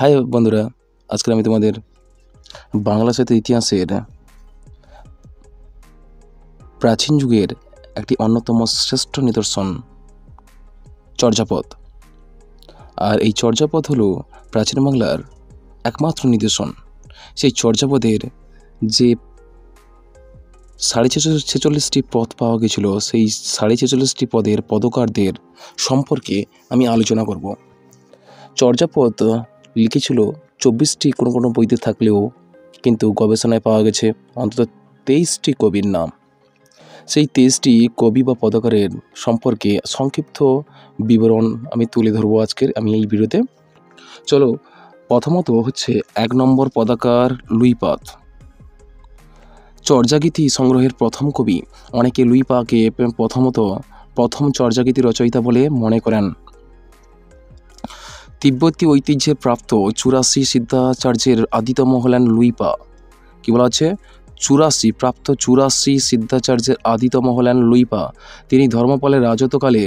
High বন্ধুরা, আজকে আমি তোমাদের বাংলা সাহিত্যের ইতিহাসের প্রাচীন যুগের একটি অন্যতম শ্রেষ্ঠ নিদর্শন চর্যাপদ। আর এই চর্যাপদ হলো প্রাচীন বাংলার একমাত্র নিদর্শন। সেই চর্যাপদের যে 46টি পদ পাওয়া গেছিল, সেই 46টি পদের পদকারদের সম্পর্কে আমি আলোচনা করব। চর্যাপদ লিখেছিল 24টি কোনো কোনো বইতে থাকলেও কিন্তু গবেষণায় পাওয়া গেছে অন্তত 23টি কবির নাম। সেই 23টি কবি বা পদকারের সম্পর্কে সংক্ষিপ্ত বিবরণ আমি তুলে ধরবো আজকের আমি এই ভিডিওতে। চলো, প্রথমত হচ্ছে 1 নম্বর পদাকার লুইপাদ। চর্যাগীতি সংগ্রহের প্রথম কবি। অনেকে লুইপাকে প্রথম চর্যাগীতি রচয়িতা বলে মনে করেন। তিব্বতী ঐতিহ্যে প্রাপ্ত 84 সিদ্ধাচার্যের আদিতম হলেন লুইপা। কি বলা হচ্ছে? 84 সিদ্ধাচার্যের আদিতম হলেন লুইপা। তিনি ধর্মপালের রাজত্বকালে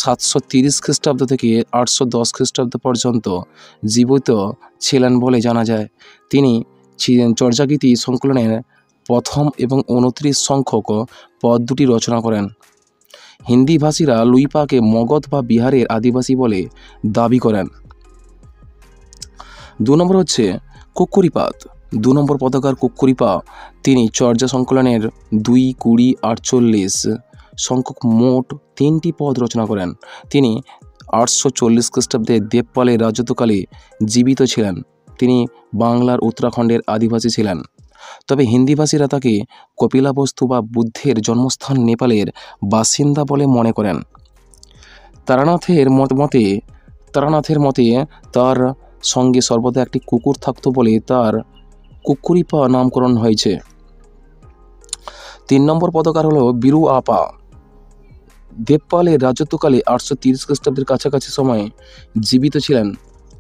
730 খ্রিস্টাব্দ থেকে 810 খ্রিস্টাব্দ পর্যন্ত জীবিত ছিলেন বলে জানা যায়। তিনি চর্যাগীতি সংকলনের প্রথম এবং 29 সংখ্যক পদ দুটি রচনা করেন। হিন্দিভাষীরা লুইপাকে মগধ বা বিহারের আদিবাসী বলে দাবি করেন। 2 নম্বর হচ্ছে কুক্কুরিপাদ। 2 নম্বর পদাকার কুক্কুরিপা। তিনি চর্যা সংকলনের 2, 20, 48 সংখ্যক মোট 3টি পদ রচনা করেন। তিনি 840 খ্রিস্টাব্দে দেবপালের রাজত্বকালে জীবিত ছিলেন। তিনি বাংলার উত্তরাখণ্ডের আদিবাসী ছিলেন। তবে হিন্দিভাষীরা তাকে কপিলাবস্তু বা বুদ্ধের জন্মস্থান নেপালের বাসিন্দা বলে মনে করেন। তারানাথের মতে তার সঙ্গে সর্বদা একটি কুকুর থাকত বলে তার কুক্কুরিপা নামকরণ হয়েছে। 3 নম্বর পদকার হলো বীরু আপা। দেবপালের রাজত্বকালে 830 খ্রিস্টাব্দের কাছাকাছি সময়ে জীবিত ছিলেন।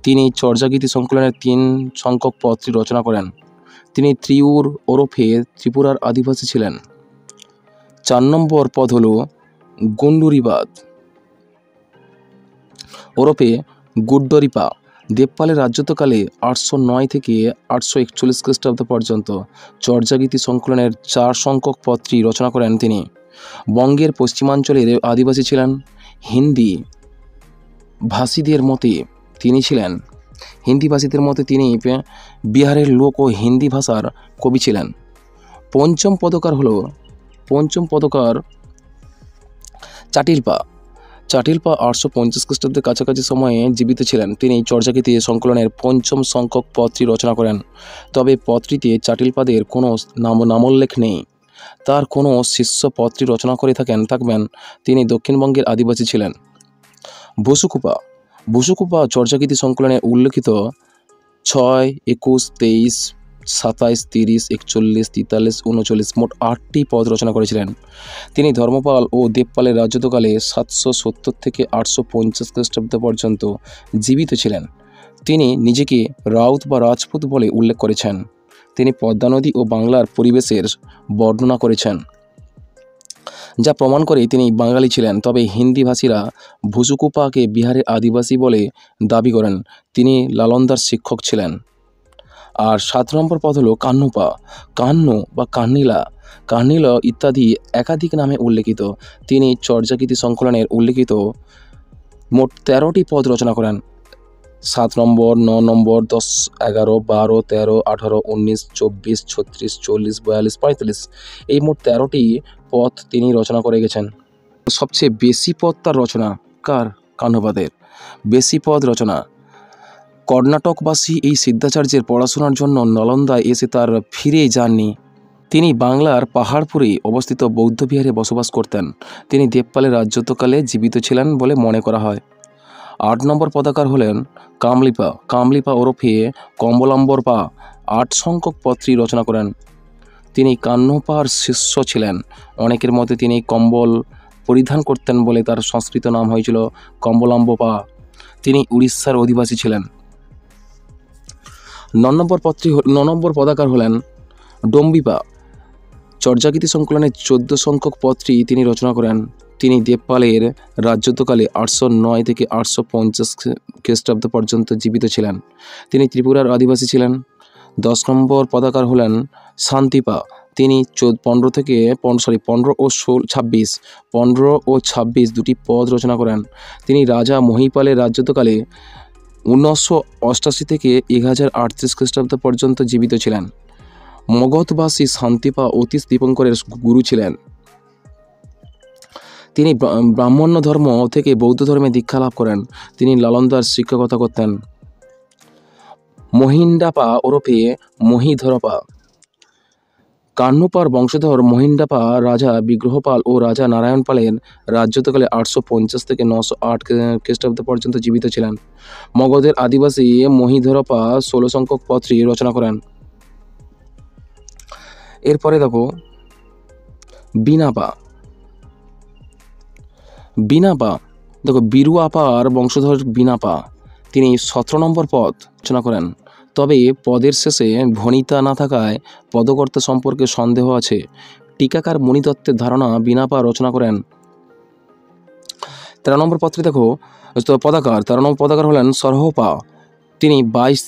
তিনি চর্যাগীতি সংকলনের 3 সংখ্যক পদটি রচনা করেন। তিনি ত্রিউর ওরফে ত্রিপুরার আদিবাসী ছিলেন। 4 নম্বর পদ হল গুন্ডুরিপাদ ওরফে গুড্ডরিপা। দেবপালের রাজত্বকালে 809 থেকে 841 খ্রিস্টাব্দ পর্যন্ত চর্যাগীতি সংকলনের 4 সংখ্যক পদটি রচনা করেন তিনি। বঙ্গের পশ্চিমাঞ্চলের আদিবাসী ছিলেন। হিন্দি ভাষীদের মতে তিনি বিহারের লোক ও হিন্দি ভাষার কবি ছিলেন। পঞ্চম পদকার চাটিলপা। 850 খ্রিস্টাব্দের কাছাকাছি সময়ে জীবিত ছিলেন। তিনি চর্যাগীতি সংকলনের 5ম সংখ্যক পদটি রচনা করেন। তবে পদটিতে চাটিলপাদের কোনো নামোল্লেখ নেই। তার কোনো শিষ্য পদটি রচনা করে থাকবেন। তিনি দক্ষিণবঙ্গের আদিবাসী ছিলেন। বসুকুপা চর্যাগীতি সংকলনে উল্লেখিত 6, 21, 23, 27, 30, 41, 43, 39 মোট 8টি পদ রচনা করেছিলেন। তিনি ধর্মপাল ও দেবপালের রাজত্বকালে 770 থেকে 850 খ্রিস্টাব্দ পর্যন্ত জীবিত ছিলেন। তিনি নিজেকে রাউত বা রাজপুত বলে উল্লেখ করেছেন। তিনি পদ্মা নদী ও বাংলার পরিবেশের বর্ণনা করেছেন, যা প্রমাণ করে তিনি বাঙালি ছিলেন। তবে হিন্দিভাষীরা ভুসুকুপাকে বিহারের আদিবাসী বলে দাবি করেন। তিনি লালন্দার শিক্ষক ছিলেন। আর 7 নম্বর পদ হলো কাহ্নুপা। কাহ্নু বা কাহ্নিলা ইত্যাদি একাধিক নামে উল্লেখিত। তিনি চর্যাগীতি সংকলনের উল্লেখিত মোট 13টি পদ রচনা করেন। 7 নম্বর, 9 নম্বর, 10, 11, 12, 13, 18, 19, 24, 36, 40, 42, 45 এই মোট 13টি পদ তিনি রচনা করে গেছেন। সবচেয়ে বেশি পদ তার রচনা কাহ্নুপাদের বেশি পদ রচনা। কর্ণাটকবাসী এই সিদ্ধাচার্যের পড়াশোনার জন্য নালন্দায় এসে তার ফিরে যাননি। তিনি বাংলার পাহাড়পুরে অবস্থিত বৌদ্ধবিহারে বসবাস করতেন। তিনি দেবপালের রাজত্বকালে জীবিত ছিলেন বলে মনে করা হয়। 8 নম্বর পদাকার হলেন কামলিপা ওরফে কম্বলাম্বরপা। 8 সংখ্যক পদটি রচনা করেন। তিনি কাহ্নুপার শিষ্য ছিলেন। অনেকের মতে তিনি কম্বল পরিধান করতেন বলে তার সংস্কৃত নাম হয়েছিল কম্বলাম্বপা। তিনি উড়িষ্যার অধিবাসী ছিলেন। 9 নম্বর পদাকার হলেন ডম্বিপা। চর্যাগীতি সংকলনের 14 সংখ্যক পদটি তিনি রচনা করেন। তিনি দেবপালের রাজত্বকালে 809 থেকে 850 খ্রিস্টাব্দ পর্যন্ত জীবিত ছিলেন। তিনি ত্রিপুরার আদিবাসী ছিলেন। 10 নম্বর পতাকার হলেন শান্তিপা। তিনি 15 ও 26 দুটি পদ রচনা করেন। তিনি রাজা মহিপালের রাজত্বকালে 1988 থেকে 1038 খ্রিস্টাব্দ পর্যন্ত জীবিত ছিলেন। মগধবাসী শান্তিপা অতীশ দীপঙ্করের গুরু ছিলেন। তিনি ব্রাহ্মণ্য ধর্ম থেকে বৌদ্ধ ধর্মে দীক্ষা লাভ করেন। তিনি নালন্দার শিক্ষকতা করতেন। মহিন্দাপা ওরফে মহিধরপা। কান্নুপার বংশধর মহিন্দাপা রাজা বিগ্রহপাল ও রাজা নারায়ণ পালের রাজত্বকালে 850 থেকে 908 খ্রিস্টাব্দ পর্যন্ত জীবিত ছিলেন। মগধের আদিবাসী মহিধরপা 16 সংখ্যক পত্রী রচনা করেন। এরপরে দেখো বিনাপা। দেখো বিরুয়াপার বংশধর বিনাপা। তিনি 17 নম্বর পদ রচনা করেন। তবে পদের শেষে ভণিতা না থাকায় পদকর্তা সম্পর্কে সন্দেহ আছে। টিকাকার মণিদত্তের ধারণা বিনাপা রচনা করেন। 13 নম্বর পত্রে দেখো পদাকার। 13 নম্বর পদাকার হলেন সরহপা। তিনি 22,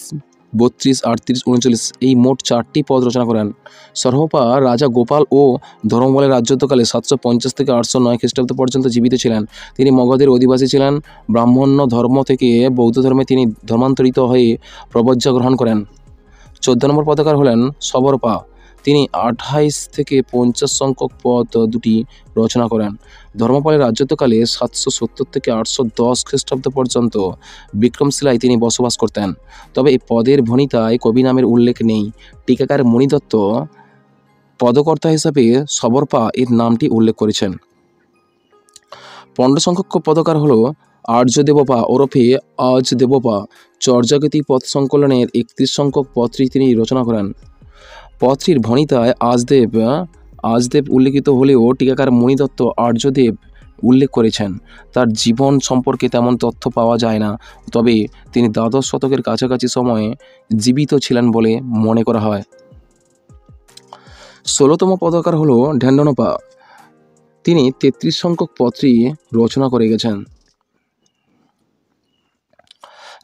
32, 38, 39 এই মোট 4টি পদ রচনা করেন। সরহপা রাজা গোপাল ও ধর্মপালের রাজত্বকালে 750 থেকে 809 খ্রিস্টাব্দ পর্যন্ত জীবিত ছিলেন। তিনি মগধের অধিবাসী ছিলেন। ব্রাহ্মণ্য ধর্ম থেকে বৌদ্ধ ধর্মে তিনি ধর্মান্তরিত হয়ে প্রবজ্জা গ্রহণ করেন। 14 নম্বর পতাকার হলেন সবরপা। তিনি 28 থেকে 50 সংখ্যক পদ দুটি রচনা করেন। ধর্মপালের রাজত্বকালে 770 থেকে 810 খ্রিস্টাব্দ পর্যন্ত বিক্রমশিলায় তিনি বসবাস করতেন। তবে এই পদের ভণিতায় কবি নামের উল্লেখ নেই। টিকাকার মণিদত্ত পদকর্তা হিসাবে সবরপা এর নামটি উল্লেখ করেছেন। 15 সংখ্যক পদকার হল আর্যদেবপা ওরফে আজদেবপা। চর্যাগীতি পদ সংকলনের 31 সংখ্যক পত্রী তিনি রচনা করেন। পত্রীর ভণিতায় আজদেব উল্লেখিত হলেও টিকাকার মণিদত্ত আর্যদেব উল্লেখ করেছেন। তার জীবন সম্পর্কে তেমন তথ্য পাওয়া যায় না, তবে তিনি দ্বাদশ শতকের কাছাকাছি সময়ে জীবিত ছিলেন বলে মনে করা হয়। 16তম পদকার হল ঢেন্ডনপা। তিনি 33 সংখ্যক পত্রী রচনা করে গেছেন।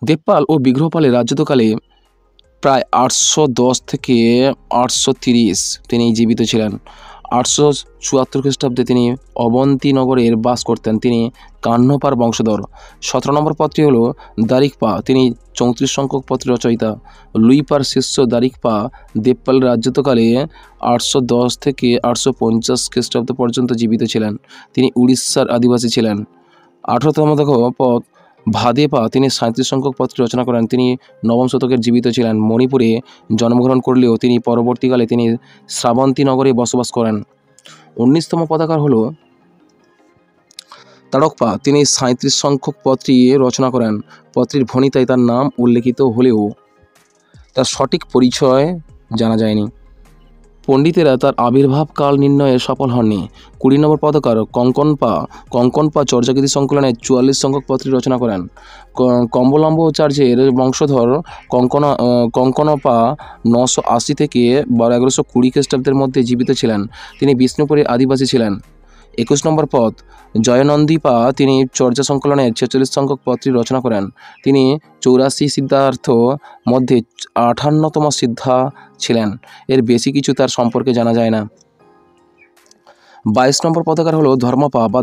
দেবপাল ও বিগ্রহপালের রাজত্বকালে প্রায় 810 থেকে 830 তিনি জীবিত ছিলেন। 874 খ্রিস্টাব্দে তিনি অবন্তী নগরের বাস করতেন। তিনি কান্নপার বংশধর। 17 নম্বর পত্রী হল দারিকপা। তিনি 34 সংখ্যক পত্রের রচয়িতা। লুইপার শিষ্য দারিকপা দেবপালের রাজত্বকালে 810 থেকে 850 খ্রিস্টাব্দ পর্যন্ত জীবিত ছিলেন। তিনি উড়িষ্যার আদিবাসী ছিলেন। 18তম পদ ভাদেপা। তিনি 37 সংখ্যক পত্রী রচনা করেন। তিনি 9ম শতকের জীবিত ছিলেন। মণিপুরে জন্মগ্রহণ করলেও তিনি পরবর্তীকালে তিনি শ্রাবন্তী নগরে বসবাস করেন। 19তম পতাকার হল তাড়কপা। তিনি 37 সংখ্যক পত্রী রচনা করেন। পত্রীর ভণিতায় তার নাম উল্লেখিত হলেও তার সঠিক পরিচয় জানা যায়নি। পণ্ডিতেরা তার আবির্ভাব কাল নির্ণয়ে সফল হননি। 20 নম্বর পতাকার কঙ্কনপা চর্যাগীতি সংকলনে 44 সংখ্যক পত্রী রচনা করেন। কম্বলম্বাচার্যের বংশধর কঙ্কনপা 980 থেকে 1120 খ্রিস্টাব্দের মধ্যে জীবিত ছিলেন। তিনি বিষ্ণুপুরের আদিবাসী ছিলেন। 21 নম্বর পদ জয়নন্দীপা। তিনি চর্যা সংকলনের 46 সংখ্যক পত্রী রচনা করেন। তিনি 84 সিদ্ধার্থ মধ্যে 58তম সিদ্ধা ছিলেন। এর বেশি কিছু তার সম্পর্কে জানা যায় না। 22 নম্বর পতাকার হল ধর্মপা বা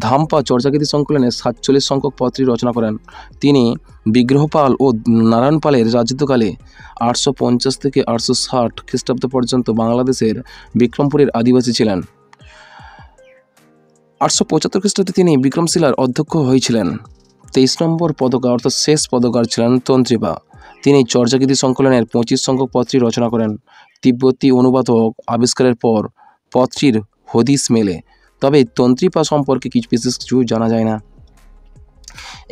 ধামপা চর্যাগীতি সংকলনে 47 সংখ্যক পত্রী রচনা করেন। তিনি বিগ্রহপাল ও নারায়ণ পালের রাজত্বকালে 850 থেকে 860 খ্রিস্টাব্দ পর্যন্ত বাংলাদেশের বিক্রমপুরের আদিবাসী ছিলেন। 875 খ্রিস্টাব্দে তিনি বিক্রমশিলার অধ্যক্ষ হয়েছিলেন। 23 নম্বর পদকার অর্থাৎ শেষ পদকার ছিলেন তন্ত্রীপা। তিনি চর্যাগীতি সংকলনের 25 সংখ্যক পত্রী রচনা করেন। তিব্বতী অনুবাদক আবিষ্কারের পর পত্রীর হদিস মেলে, তবে তন্ত্রীপা সম্পর্কে বিশেষ কিছু জানা যায় না।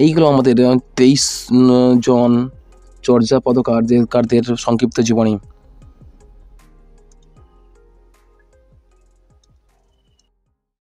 এইগুলো আমাদের 23 জন চর্যা পদকারদের সংক্ষিপ্ত জীবনী।